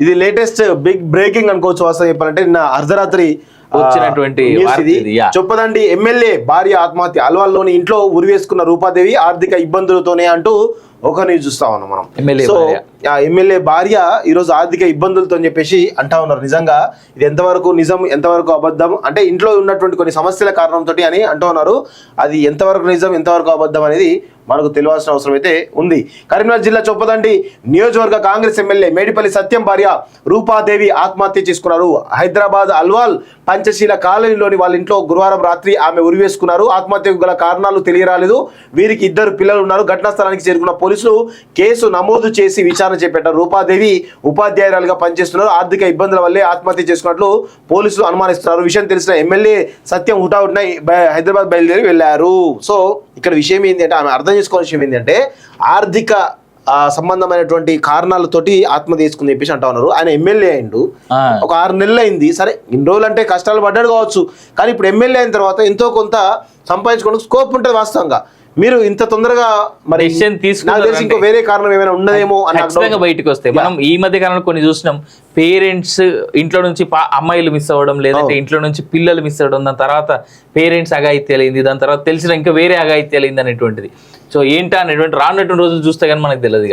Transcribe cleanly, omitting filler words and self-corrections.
ఇది latest big breaking అనుకోవచ్చు. వాస్తవం చెప్పాలంటే నిన్న అర్ధరాత్రి వచ్చినటువంటి చొప్పదండి ఎమ్మెల్యే భార్య ఆత్మహత్య. అల్వాల్లోని ఇంట్లో ఉరివేసుకున్న రూపాదేవి ఆర్థిక ఇబ్బందులతోనే అంటూ ఒక న్యూస్ చూస్తా ఉన్నాం మనం. సో ఎమ్మెల్యే భార్య ఈరోజు ఆర్థిక ఇబ్బందులతో చెప్పేసి అంటా ఉన్నారు. నిజంగా ఇది ఎంతవరకు నిజం, ఎంతవరకు అబద్ధం అంటే ఇంట్లో ఉన్నటువంటి కొన్ని సమస్యల కారణంతో అని అంటూ ఉన్నారు. అది ఎంతవరకు నిజం, ఎంతవరకు అబద్ధం అనేది మనకు తెలియాల్సిన అవసరం అయితే ఉంది. కరీంనగర్ జిల్లా చొప్పదండి నియోజకవర్గ కాంగ్రెస్ ఎమ్మెల్యే మేడిపల్లి సత్యం భార్య రూపాదేవి ఆత్మహత్య చేసుకున్నారు. హైదరాబాద్ అల్వాల్ పంచశీల కాలనీలోని వాళ్ళ ఇంట్లో గురువారం రాత్రి ఆమె ఉరివేసుకున్నారు. ఆత్మహత్యకు గల కారణాలు తెలియరాలేదు. వీరికి 2 పిల్లలు ఉన్నారు. ఘటనా స్థలానికి చేరుకున్న పోలీసులు కేసు నమోదు చేసి విచారణ చేపట్టారు. రూపాదేవి ఉపాధ్యాయురాలుగా పనిచేస్తున్నారు. ఆర్థిక ఇబ్బందుల వల్లే ఆత్మహత్య చేసుకున్నట్లు పోలీసులు అనుమానిస్తున్నారు. విషయం తెలిసిన ఎమ్మెల్యే సత్యం హుటాహుటిన హైదరాబాద్ బయలుదేరి వెళ్లారు. సో ఇక్కడ విషయం ఏంటి అంటే, ఆమె అర్థం చేసుకోవాల్సిన విషయం ఏంటంటే ఆర్థిక సంబంధమైనటువంటి కారణాలతోటి ఆత్మహత్య చేసుకుని చెప్పేసి అంటా ఉన్నారు. ఆయన ఎమ్మెల్యే అయిండు, ఒక 6 నెలలు అయింది. సరే ఇన్ని రోజులు అంటే కష్టాలు పడ్డాడు కావచ్చు, కానీ ఇప్పుడు ఎమ్మెల్యే అయిన తర్వాత ఎంతో కొంత సంపాదించుకోవడానికి స్కోప్ ఉంటుంది. వాస్తవంగా మీరు ఇంత తొందరగా మరి ఇంకో వేరే కారణం ఏమైనా ఉన్నదేమో ఖచ్చితంగా బయటకు వస్తాయి. మనం ఈ మధ్య కాలంలో కొన్ని చూసినాం. పేరెంట్స్ ఇంట్లో నుంచి అమ్మాయిలు మిస్ అవ్వడం, లేదంటే ఇంట్లో నుంచి పిల్లలు మిస్ అవ్వడం, దాని తర్వాత పేరెంట్స్ అఘాయిత్యాలైంది, దాని తర్వాత తెలిసిన ఇంకా వేరే అఘాయిత్యాలైంది అనేటువంటిది. సో ఏంటా అనేటువంటి రానటువంటి రోజులు చూస్తే కానీ మనకు తెలియదు.